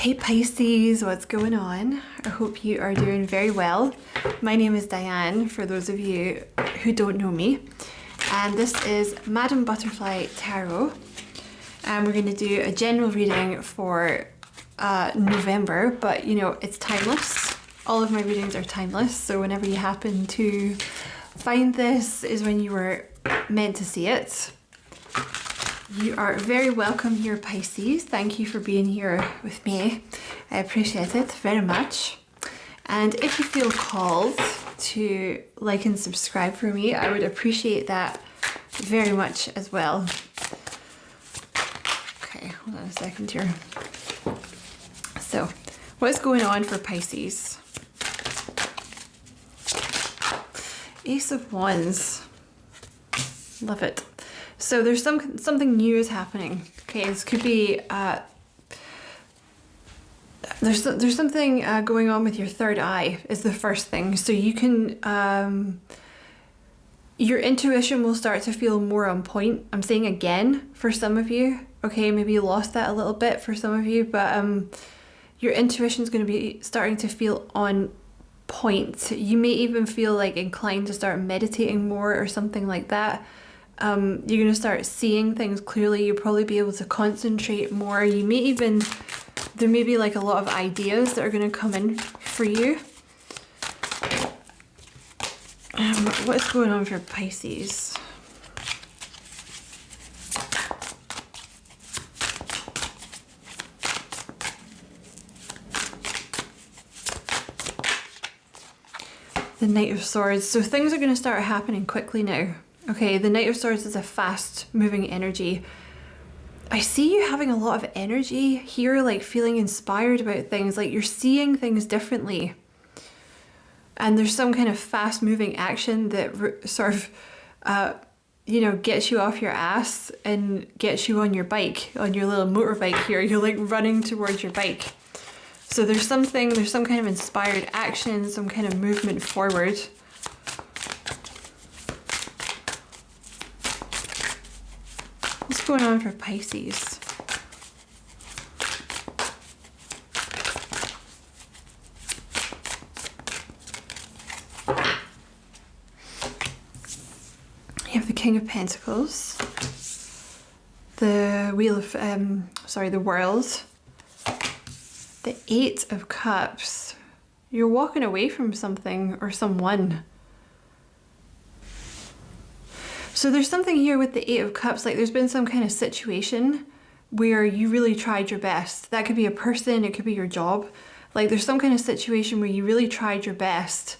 Hey Pisces, what's going on? I hope you are doing very well. My name is Diane, for those of you who don't know me. And this is Madam Butterfly Tarot. And we're going to do a general reading for November, but you know, it's timeless. All of my readings are timeless, so whenever you happen to find this is when you were meant to see it. You are very welcome here, Pisces. Thank you for being here with me. I appreciate it very much. And if you feel called to like and subscribe for me, I would appreciate that very much as well. Okay, hold on a second here. So, what's going on for Pisces? Ace of Wands. Love it. So there's something new is happening. Okay, this could be there's something going on with your third eye is the first thing. So you can your intuition will start to feel more on point. I'm saying again for some of you. Okay, maybe you lost that a little bit for some of you, but your intuition is going to be starting to feel on point. You may even feel like inclined to start meditating more or something like that. You're going to start seeing things clearly. You'll probably be able to concentrate more. You may even, there may be like a lot of ideas that are going to come in for you. What's going on for Pisces? The Knight of Swords. So things are going to start happening quickly now. Okay, the Knight of Swords is a fast-moving energy. I see you having a lot of energy here, like feeling inspired about things, like you're seeing things differently. And there's some kind of fast-moving action that sort of, you know, gets you off your ass and gets you on your bike, on your little motorbike here. You're like running towards your bike. So there's some kind of inspired action, some kind of movement forward. What's going on for Pisces? You have the King of Pentacles, the Wheel of, the World, the Eight of Cups. You're walking away from something or someone. So there's something here with the Eight of Cups, like there's been some kind of situation where you really tried your best. That could be a person, it could be your job. Like there's some kind of situation where you really tried your best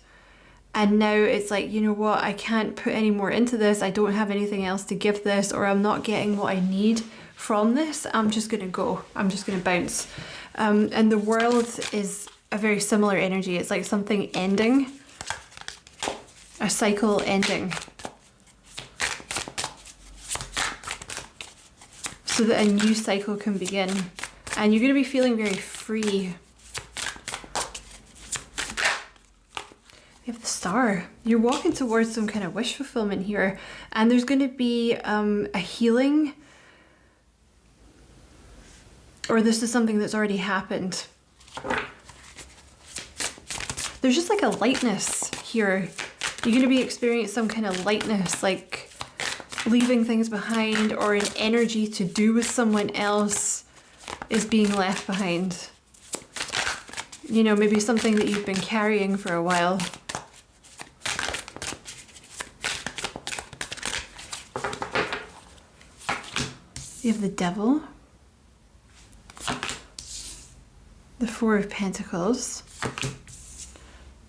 and now it's like, you know what, I can't put any more into this, I don't have anything else to give this, or I'm not getting what I need from this, I'm just gonna go, I'm just gonna bounce. And the World is a very similar energy. It's like something ending, a cycle ending. So that a new cycle can begin. And you're going to be feeling very free. You have the Star. You're walking towards some kind of wish fulfillment here. And there's going to be a healing. Or this is something that's already happened. There's just like a lightness here. You're going to be experiencing some kind of lightness, like leaving things behind, or an energy to do with someone else is being left behind. You know, maybe something that you've been carrying for a while. You have the Devil, the Four of Pentacles,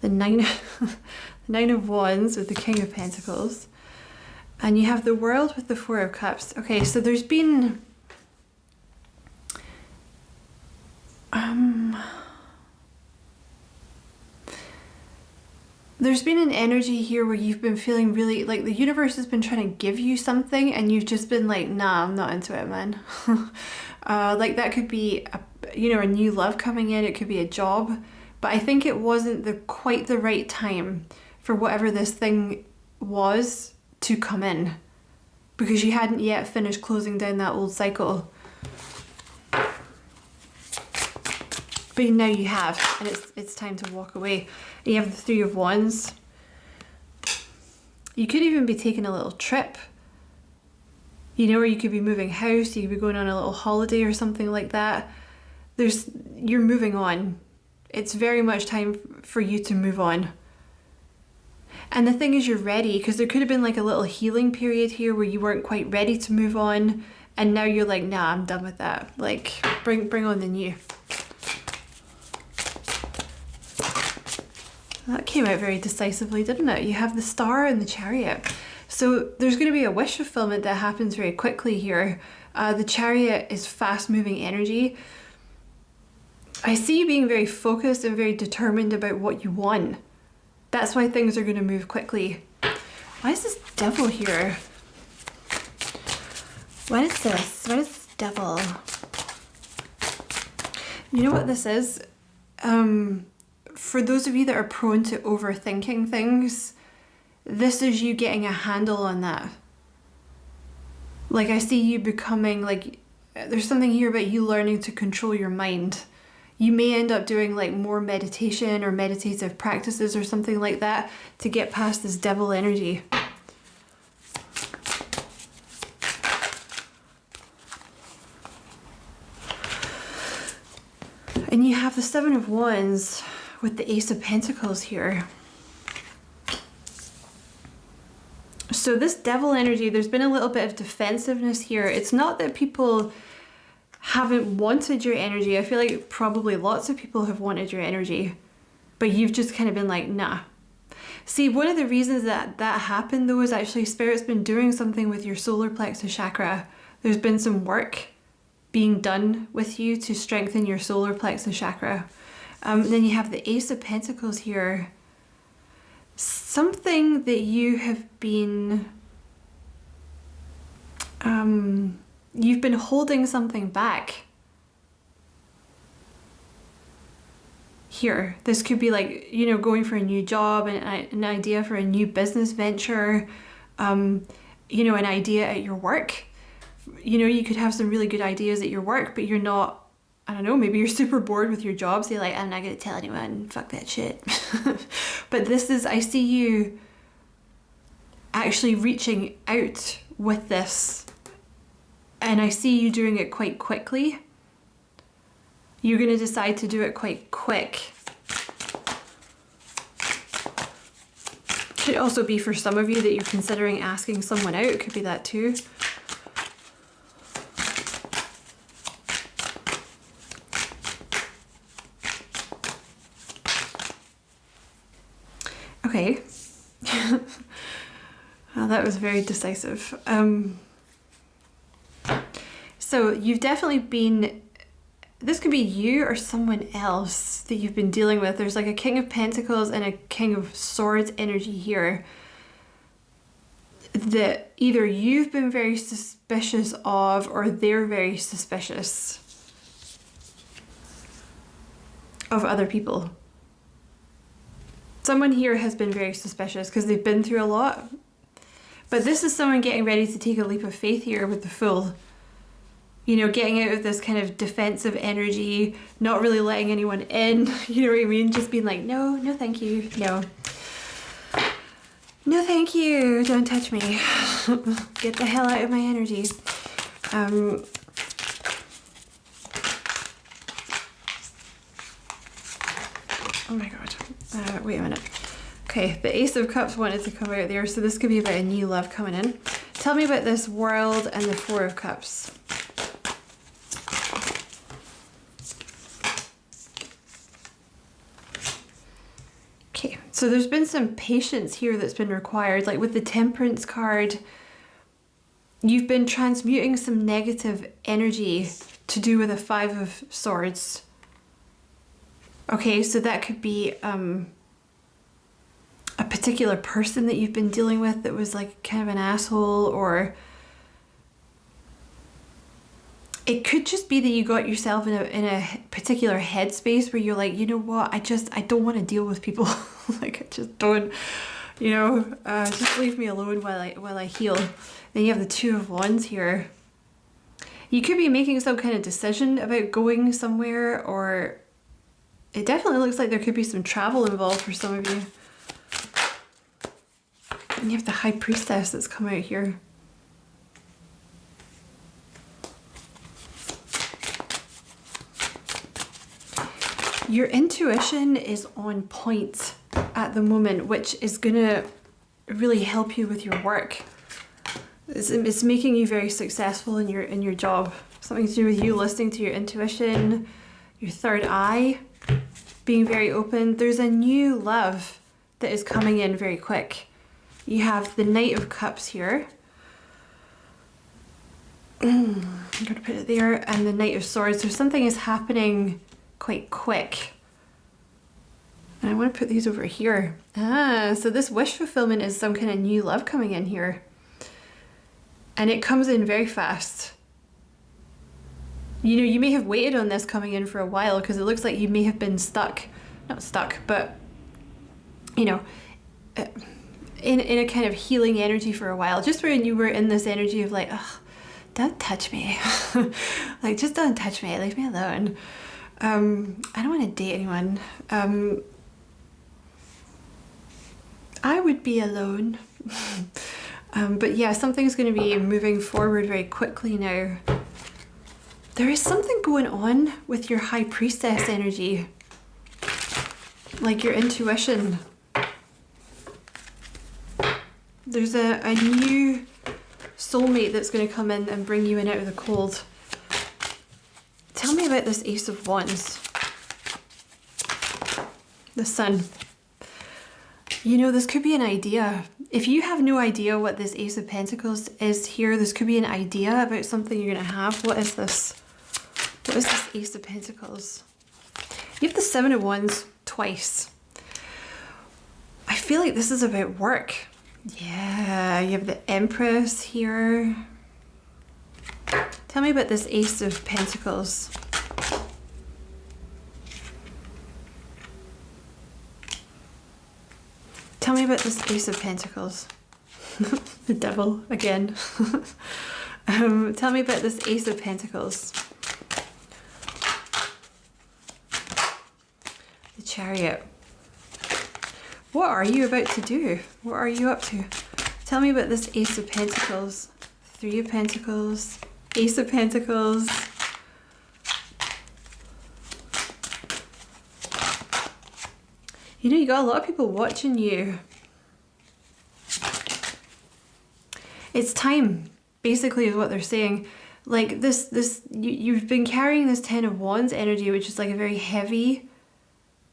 the Nine of Wands with the King of Pentacles, and you have the World with the Four of Cups. Okay, so there's been an energy here where you've been feeling really like the universe has been trying to give you something and you've just been like, nah, I'm not into it, man. Like that could be a new love coming in, it could be a job, but I think it wasn't quite the right time for whatever this thing was to come in, because you hadn't yet finished closing down that old cycle. But now you have, and it's time to walk away. And you have the Three of Wands. You could even be taking a little trip, you know, or you could be moving house, you could be going on a little holiday or something like that. You're moving on. It's very much time for you to move on. And the thing is, you're ready, because there could have been like a little healing period here where you weren't quite ready to move on, and now you're like, nah, I'm done with that. Like, bring on the new. That came out very decisively, didn't it? You have the Star and the Chariot. So there's going to be a wish fulfillment that happens very quickly here. The Chariot is fast moving energy. I see you being very focused and very determined about what you want. That's why things are going to move quickly. Why is this Devil here? What is this? What is this Devil? You know what this is? For those of you that are prone to overthinking things, this is you getting a handle on that. Like, I see you becoming like, there's something here about you learning to control your mind. You may end up doing like more meditation or meditative practices or something like that to get past this Devil energy. And you have the Seven of Wands with the Ace of Pentacles here. So this Devil energy, there's been a little bit of defensiveness here. It's not that people haven't wanted your energy. I feel like probably lots of people have wanted your energy, but you've just kind of been like, nah. See, one of the reasons that happened though is actually Spirit's been doing something with your solar plexus chakra. There's been some work being done with you to strengthen your solar plexus chakra. Then you have the Ace of Pentacles here. Something that you have been, you've been holding something back. Here, this could be like, you know, going for a new job and an idea for a new business venture, you know, an idea at your work. You know, you could have some really good ideas at your work, but you're not, I don't know, maybe you're super bored with your job, so you're like, I'm not going to tell anyone, fuck that shit. But this is, I see you actually reaching out with this, and I see you doing it quite quickly. You're going to decide to do it quite quick. Could also be for some of you that you're considering asking someone out. It could be that too. Okay. Well, that was very decisive. So you've definitely been, this could be you or someone else that you've been dealing with. There's like a King of Pentacles and a King of Swords energy here that either you've been very suspicious of or they're very suspicious of other people. Someone here has been very suspicious because they've been through a lot. But this is someone getting ready to take a leap of faith here with the Fool. You know, getting out of this kind of defensive energy, not really letting anyone in, you know what I mean? Just being like, no, no thank you, no. No thank you, don't touch me. Get the hell out of my energy. Oh my god. Wait a minute. Okay, the Ace of Cups wanted to come out there, so this could be about a new love coming in. Tell me about this World and the Four of Cups. Okay, so there's been some patience here that's been required. Like with the Temperance card, you've been transmuting some negative energy to do with the Five of Swords. Okay, so that could be a particular person that you've been dealing with that was like kind of an asshole, or it could just be that you got yourself in a particular headspace where you're like, you know what, I don't want to deal with people. Like I just don't, you know, just leave me alone while I heal. Then you have the Two of Wands here. You could be making some kind of decision about going somewhere, or it definitely looks like there could be some travel involved for some of you. And you have the High Priestess that's come out here. Your intuition is on point at the moment, which is gonna really help you with your work. It's making you very successful in your job. Something to do with you listening to your intuition, your third eye being very open. There's a new love that is coming in very quick. You have the Knight of Cups here. I'm gonna put it there, and the Knight of Swords. So something is happening quite quick. And I want to put these over here. So this wish fulfillment is some kind of new love coming in here. And it comes in very fast. You know, you may have waited on this coming in for a while because it looks like you may have been stuck. Not stuck, but, you know, in a kind of healing energy for a while. Just when you were in this energy of like, oh, don't touch me. Like, just don't touch me. Leave me alone. I don't want to date anyone. I would be alone. But yeah, something's going to be moving forward very quickly now. There is something going on with your High Priestess energy. Like your intuition. There's a new soulmate that's going to come in and bring you in out of the cold. Tell me about this Ace of Wands. The Sun. You know, this could be an idea. If you have no idea what this Ace of Pentacles is here, this could be an idea about something you're going to have. What is this? What is this Ace of Pentacles? You have the Seven of Wands twice. I feel like this is about work. Yeah, you have the Empress here. Tell me about this Ace of Pentacles. Tell me about this Ace of Pentacles. The devil again. Tell me about this Ace of Pentacles. The Chariot. What are you about to do? What are you up to? Tell me about this Ace of Pentacles. Three of Pentacles. Ace of Pentacles. You know, you got a lot of people watching you. It's time, basically, is what they're saying. Like you've been carrying this Ten of Wands energy, which is like a very heavy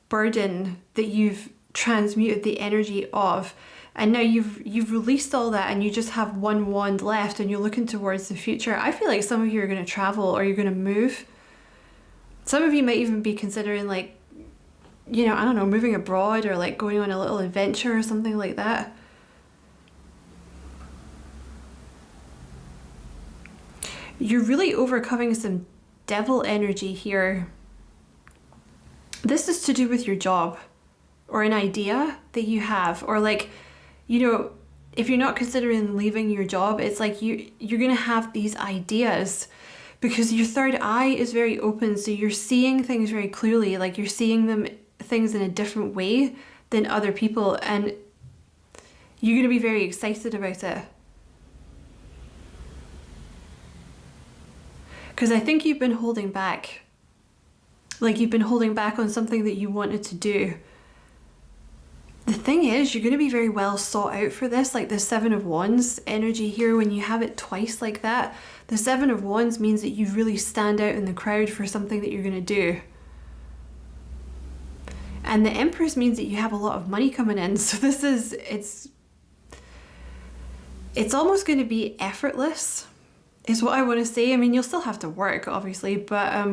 burden that you've transmuted the energy of. And now you've released all that and you just have one wand left and you're looking towards the future. I feel like some of you are going to travel or you're going to move. Some of you might even be considering, like, you know, I don't know, moving abroad or like going on a little adventure or something like that. You're really overcoming some devil energy here. This is to do with your job or an idea that you have, or like, you know, if you're not considering leaving your job, it's like you're gonna have these ideas because your third eye is very open, so you're seeing things very clearly, like you're seeing things in a different way than other people, and you're gonna be very excited about it. Because I think you've been holding back. Like you've been holding back on something that you wanted to do. The thing is, you're going to be very well sought out for this. Like the Seven of Wands energy here, when you have it twice like that, the Seven of Wands means that you really stand out in the crowd for something that you're going to do. And the Empress means that you have a lot of money coming in. So this is, it's almost going to be effortless, is what I want to say. I mean, you'll still have to work, obviously, but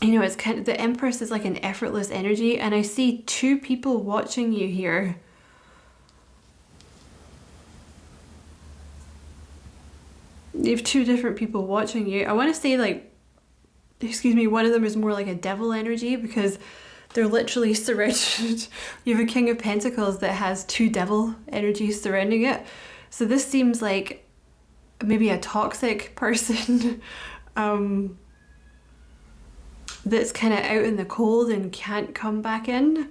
you know, it's kind of, the Empress is like an effortless energy, and I see two people watching you here. You have two different people watching you. I want to say, like, excuse me, one of them is more like a devil energy because they're literally surrounded. You have a King of Pentacles that has two devil energies surrounding it. So this seems like maybe a toxic person. that's kind of out in the cold and can't come back in,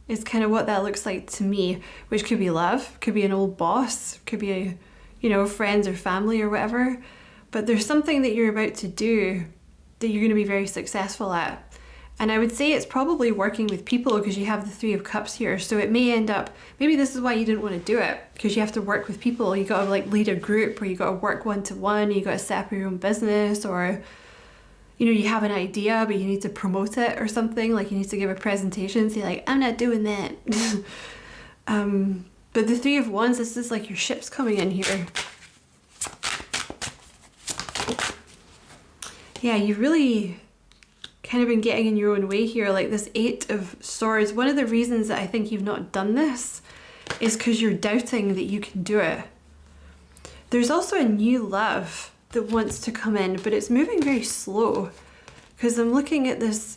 is kind of what that looks like to me, which could be love, could be an old boss, could be, you know, friends or family or whatever. But there's something that you're about to do that you're going to be very successful at. And I would say it's probably working with people, because you have the Three of Cups here. So it may end up, maybe this is why you didn't want to do it, because you have to work with people. You got to like lead a group, or you got to work one-to-one, you got to set up your own business, or, you know, you have an idea, but you need to promote it or something. Like you need to give a presentation, say like, I'm not doing that. But the Three of Wands, this is like your ship's coming in here. Yeah, you really kind of been getting in your own way here, like this Eight of Swords. One of the reasons that I think you've not done this is because you're doubting that you can do it. There's also a new love that wants to come in, but it's moving very slow, because I'm looking at this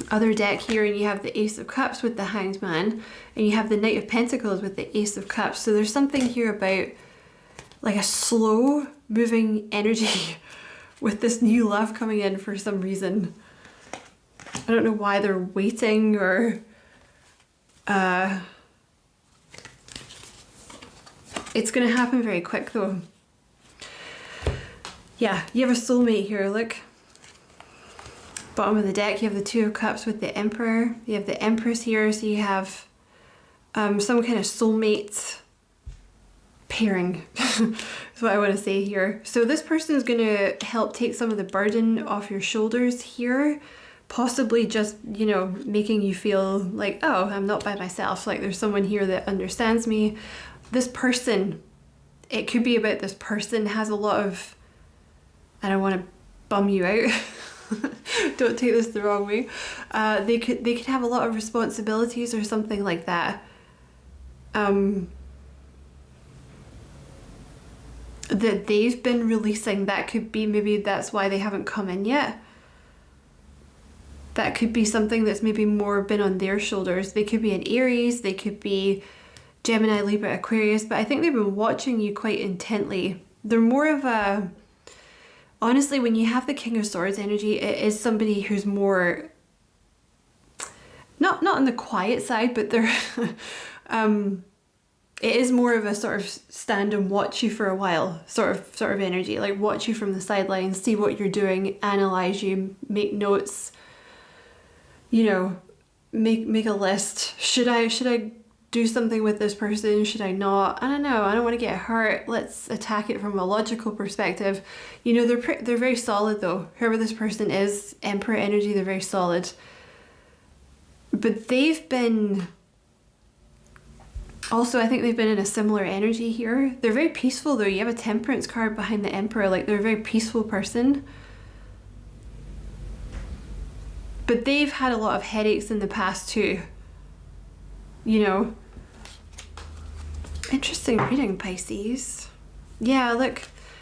other deck here, and you have the Ace of Cups with the Hanged Man, and you have the Knight of Pentacles with the Ace of Cups. So there's something here about like a slow moving energy with this new love coming in for some reason. I don't know why they're waiting, or it's gonna happen very quick though. Yeah, you have a soulmate here, look. Bottom of the deck, you have the Two of Cups with the Emperor. You have the Empress here, so you have some kind of soulmate pairing. That's what I want to say here. So this person is going to help take some of the burden off your shoulders here, possibly just, you know, making you feel like, oh, I'm not by myself, like there's someone here that understands me. This person, it could be about this person has a lot of, I don't want to bum you out. Don't take this the wrong way. They could have a lot of responsibilities or something like that. That they've been releasing. That could be, maybe that's why they haven't come in yet. That could be something that's maybe more been on their shoulders. They could be an Aries, they could be Gemini, Libra, Aquarius, but I think they've been watching you quite intently. They're more of a, honestly, when you have the King of Swords energy, it is somebody who's more, not on the quiet side, but they're it is more of a sort of stand and watch you for a while sort of energy, like watch you from the sidelines, see what you're doing, analyze you, make notes, you know, make a list. Should I do something with this person? Should I not? I don't know. I don't want to get hurt. Let's attack it from a logical perspective. You know, they're very solid though. Whoever this person is, Emperor energy, they're very solid. But they've been, also, I think they've been in a similar energy here. They're very peaceful though. You have a Temperance card behind the Emperor. Like, they're a very peaceful person. But they've had a lot of headaches in the past too. You know. Interesting reading, Pisces. Yeah, look.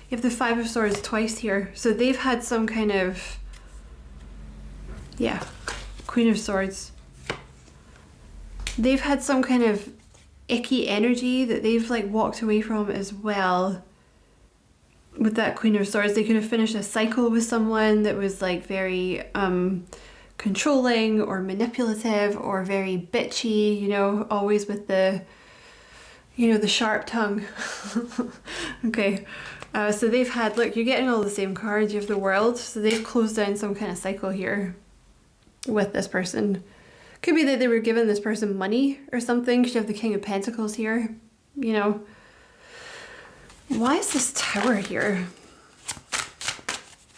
You have the Five of Swords twice here. So they've had some kind of... Yeah. Queen of Swords. They've had some kind of icky energy that they've like walked away from as well. With that Queen of Swords, they could have finished a cycle with someone that was like very controlling or manipulative or very bitchy, you know, always with the, you know, the sharp tongue. Okay, so they've had, look, you're getting all the same cards. You have the World, so they've closed down some kind of cycle here with this person. Could be that they were giving this person money or something, because you have the King of Pentacles here, you know. Why is this Tower here?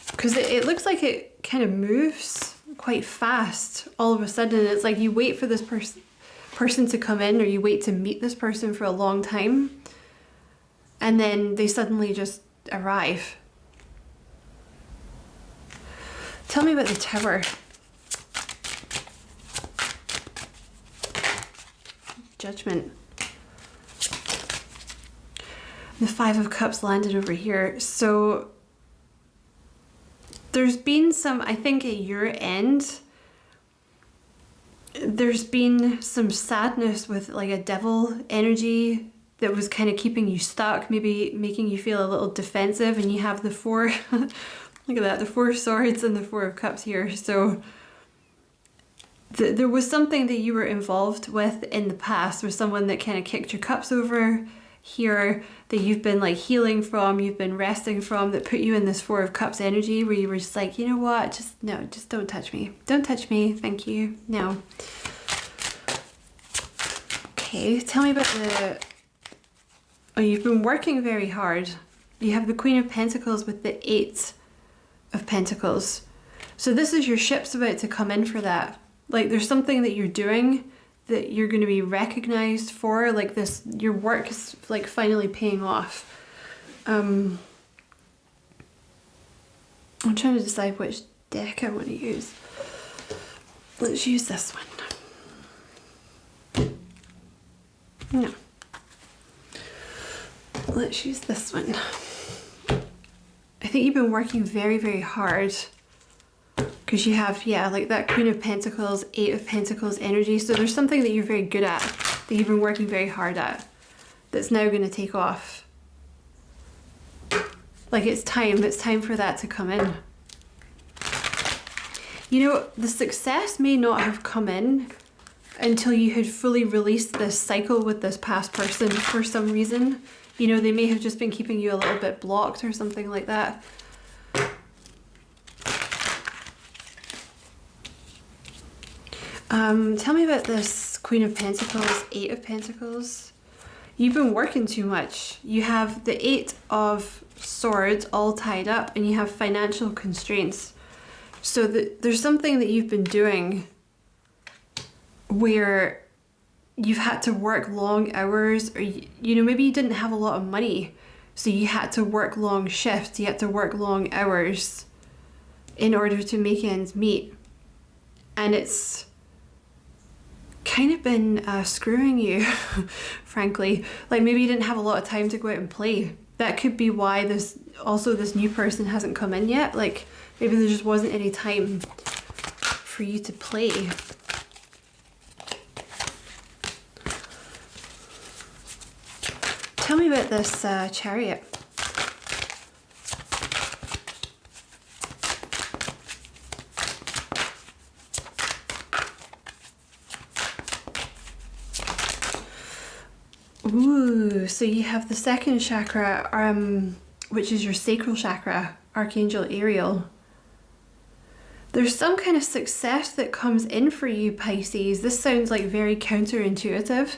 Because it looks like it kind of moves quite fast all of a sudden. It's like you wait for this person to come in, or you wait to meet this person for a long time, and then they suddenly just arrive. Tell me about the Tower. Judgment. The Five of Cups landed over here. So there's been some, I think at your end, there's been some sadness with like a devil energy that was kind of keeping you stuck, maybe making you feel a little defensive, and you have the four Look at that, the Four of Swords and the Four of Cups here. So there was something that you were involved with in the past, with someone that kind of kicked your cups over here, that you've been like healing from, you've been resting from, that put you in this Four of Cups energy where you were just like, you know what, just don't touch me. Don't touch me, thank you, no. Okay, tell me about you've been working very hard. You have the Queen of Pentacles with the Eight of Pentacles. So this is your ship's about to come in for that. Like there's something that you're doing that you're going to be recognized for, like this, your work is like finally paying off. I'm trying to decide which deck I want to use. Let's use this one. No. Let's use this one. I think you've been working very, very hard. Because you have, yeah, like that Queen of Pentacles, Eight of Pentacles energy. So there's something that you're very good at, that you've been working very hard at, that's now going to take off. Like it's time for that to come in. You know, the success may not have come in until you had fully released this cycle with this past person for some reason. You know, they may have just been keeping you a little bit blocked or something like that. Tell me about this Queen of Pentacles, Eight of Pentacles. You've been working too much. You have the Eight of Swords all tied up and you have financial constraints. So there's something that you've been doing where you've had to work long hours, or you know, maybe you didn't have a lot of money, so you had to work long shifts, you had to work long hours in order to make ends meet. And it's kind of been screwing you, frankly. Like maybe you didn't have a lot of time to go out and play. That could be why this new person hasn't come in yet. Like maybe there just wasn't any time for you to play. Tell me about this Chariot. Ooh, so you have the second chakra, which is your sacral chakra, Archangel Ariel. There's some kind of success that comes in for you, Pisces. This sounds like very counterintuitive.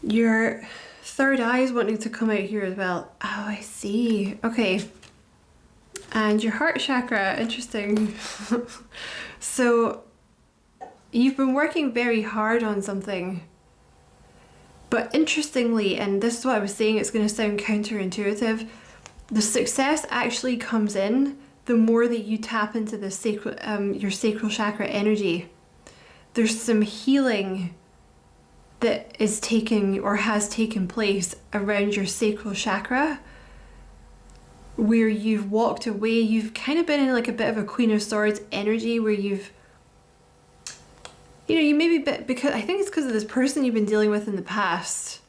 Your third eye is wanting to come out here as well. Oh, I see. Okay. And your heart chakra, interesting. So you've been working very hard on something. But interestingly, and this is what I was saying, it's going to sound counterintuitive, the success actually comes in the more that you tap into the sacral, your sacral chakra energy. There's some healing that is taking or has taken place around your sacral chakra, where you've walked away. You've kind of been in like a bit of a Queen of Swords energy where you've, you know, you maybe because I think it's because of this person you've been dealing with in the past.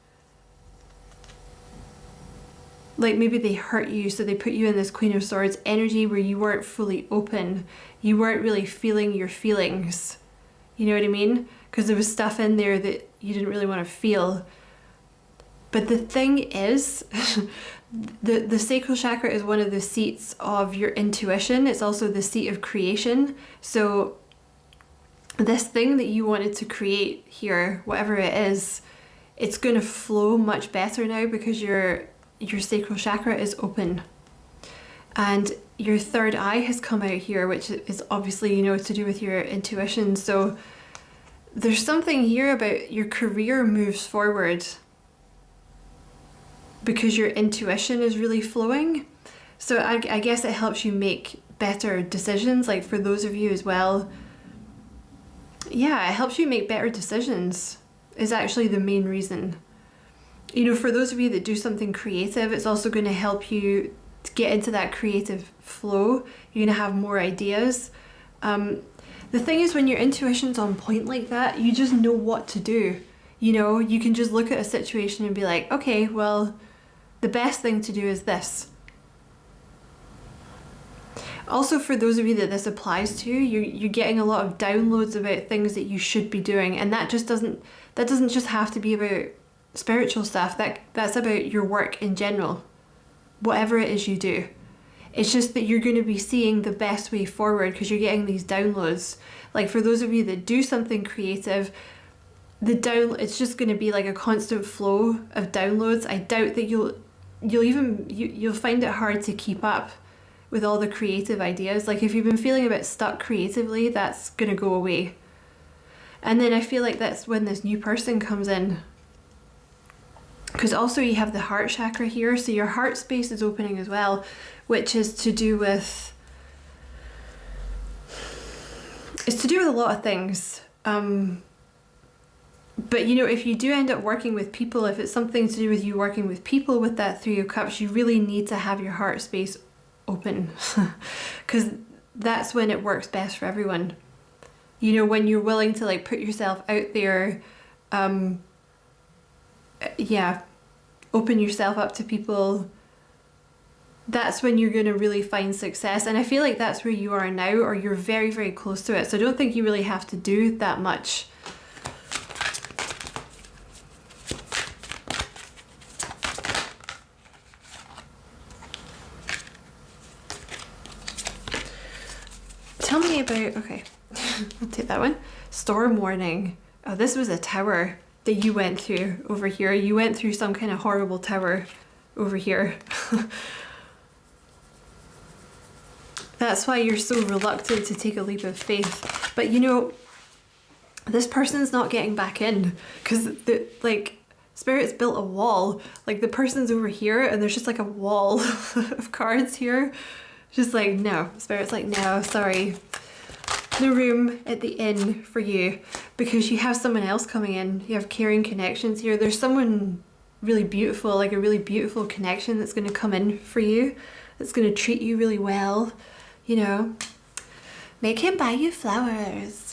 Like maybe they hurt you, so they put you in this Queen of Swords energy where you weren't fully open. You weren't really feeling your feelings. You know what I mean? Because there was stuff in there that you didn't really want to feel. But the thing is, the sacral chakra is one of the seats of your intuition. It's also the seat of creation. So this thing that you wanted to create here, whatever it is, it's going to flow much better now because your sacral chakra is open. And your third eye has come out here, which is obviously, you know, to do with your intuition. So there's something here about your career moves forward because your intuition is really flowing. So I guess it helps you make better decisions, like for those of you as well. Yeah, it helps you make better decisions is actually the main reason. You know, for those of you that do something creative, it's also going to help you to get into that creative flow. You're going to have more ideas. The thing is, when your intuition's on point like that, you just know what to do. You know, you can just look at a situation and be like, okay, well, the best thing to do is this. Also, for those of you that this applies to, you're getting a lot of downloads about things that you should be doing, and that doesn't just have to be about spiritual stuff. That's about your work in general, whatever it is you do. It's just that you're going to be seeing the best way forward because you're getting these downloads. Like for those of you that do something creative, it's just going to be like a constant flow of downloads. I doubt that you'll find it hard to keep up with all the creative ideas. Like if you've been feeling a bit stuck creatively, that's going to go away. And then I feel like that's when this new person comes in. Because also you have the heart chakra here, so your heart space is opening as well, which is to do with a lot of things. But you know, if you do end up working with people, if it's something to do with you working with people with that Three of Cups, you really need to have your heart space open because that's when it works best for everyone. You know, when you're willing to like put yourself out there, open yourself up to people, that's when you're going to really find success. And I feel like that's where you are now, or you're very, very close to it. So I don't think you really have to do that much. Tell me about, okay, I'll take that one. Storm warning. Oh, this was a tower that you went through over here. You went through some kind of horrible tower over here. That's why you're so reluctant to take a leap of faith. But you know, this person's not getting back in because Spirit's built a wall. Like the person's over here and there's just like a wall of cards here. Just like, no. Spirit's like, no, sorry. No room at the inn for you because you have someone else coming in. You have caring connections here. There's someone really beautiful, like a really beautiful connection that's going to come in for you. That's going to treat you really well. You know, make him buy you flowers.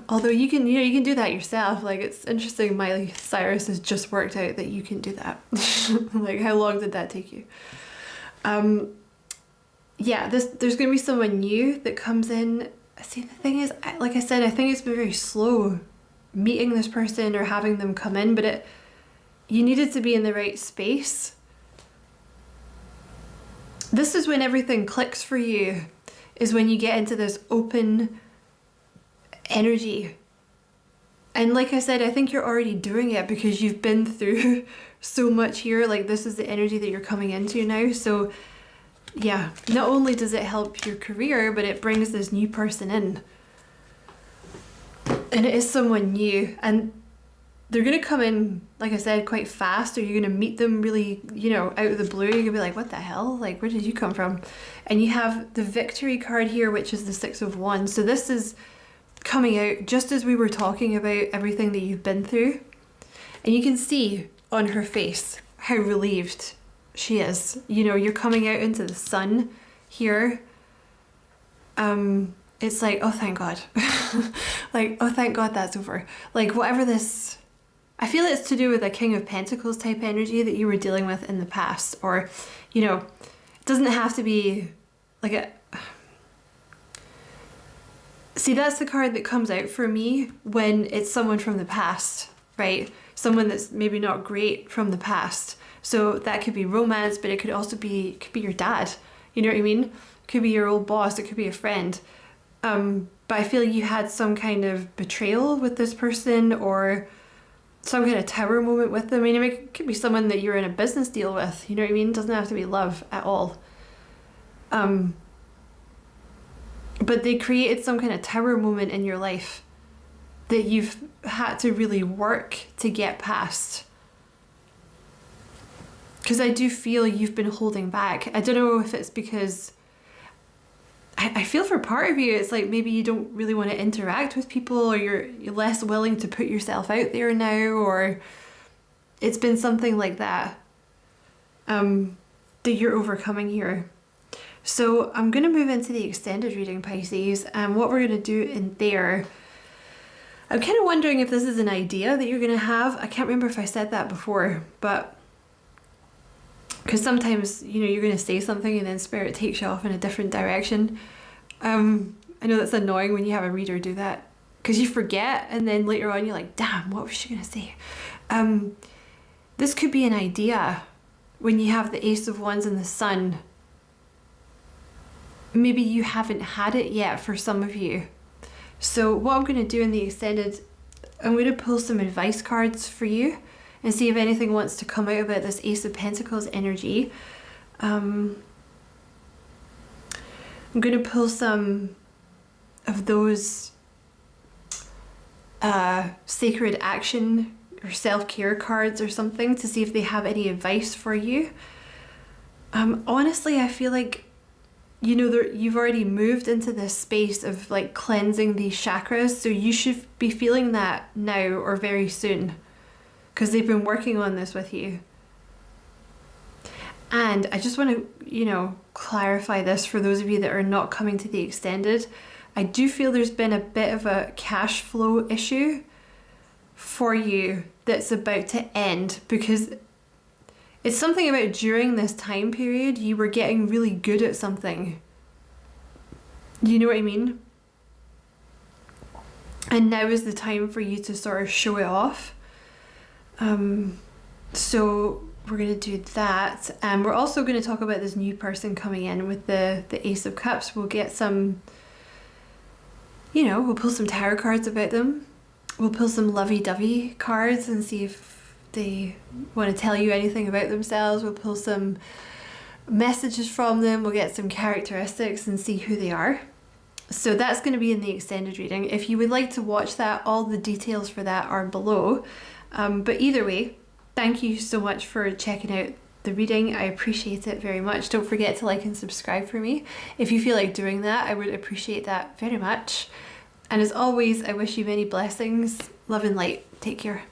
Although you can do that yourself. Like it's interesting. Miley Cyrus has just worked out that you can do that. Like how long did that take you? There's gonna be someone new that comes in. See, the thing is, like I said, I think it's been very slow meeting this person or having them come in, but you needed to be in the right space. This is when everything clicks for you, is when you get into this open energy. And like I said, I think you're already doing it because you've been through so much here. Like this is the energy that you're coming into now. So yeah, not only does it help your career, but it brings this new person in. And it is someone new. And they're going to come in, like I said, quite fast, or you're going to meet them really, out of the blue. You're going to be like, what the hell? Like, where did you come from? And you have the victory card here, which is the Six of Wands. So this is coming out just as we were talking about everything that you've been through. And you can see on her face how relieved she is. You're coming out into the sun here. It's like, oh, thank God. Like, oh, thank God that's over. Like, whatever this... I feel it's to do with a King of Pentacles type energy that you were dealing with in the past. Or, it doesn't have to be like a... See, that's the card that comes out for me when it's someone from the past, right? Someone that's maybe not great from the past. So that could be romance, but it could also be, your dad. You know what I mean? It could be your old boss. It could be a friend. But I feel you had some kind of betrayal with this person, or some kind of tower moment with them. I mean, it could be someone that you're in a business deal with. You know what I mean? It doesn't have to be love at all. But they created some kind of tower moment in your life that you've had to really work to get past. Because I do feel you've been holding back. I don't know if it's because... I feel for part of you, it's like maybe you don't really want to interact with people, or you're less willing to put yourself out there now, or it's been something like that that you're overcoming here. So I'm going to move into the extended reading, Pisces, and what we're going to do in there. I'm kind of wondering if this is an idea that you're going to have. I can't remember if I said that before, but because sometimes, you know, you're going to say something and then spirit takes you off in a different direction. I know that's annoying when you have a reader do that, because you forget and then later on you're like, damn, what was she going to say? This could be an idea when you have the Ace of Wands and the Sun. Maybe you haven't had it yet for some of you. So what I'm going to do in the extended, I'm going to pull some advice cards for you and see if anything wants to come out about this Ace of Pentacles energy. I'm going to pull some of those sacred action or self-care cards or something to see if they have any advice for you. Honestly, I feel like, you know, you've already moved into this space of like cleansing these chakras, so you should be feeling that now or very soon, because they've been working on this with you. And I just want to, you know, clarify this for those of you that are not coming to the extended. I do feel there's been a bit of a cash flow issue for you that's about to end, because it's something about during this time period you were getting really good at something. You know what I mean? And now is the time for you to sort of show it off. So we're going to do that. And we're also going to talk about this new person coming in with the Ace of Cups. We'll get some, you know, we'll pull some tarot cards about them. We'll pull some lovey-dovey cards and see if they want to tell you anything about themselves. We'll pull some messages from them. We'll get some characteristics and see who they are. So that's going to be in the extended reading. If you would like to watch that, all the details for that are below. But either way, thank you so much for checking out the reading. I appreciate it very much. Don't forget to like and subscribe for me. If you feel like doing that, I would appreciate that very much. And as always, I wish you many blessings, love and light. Take care.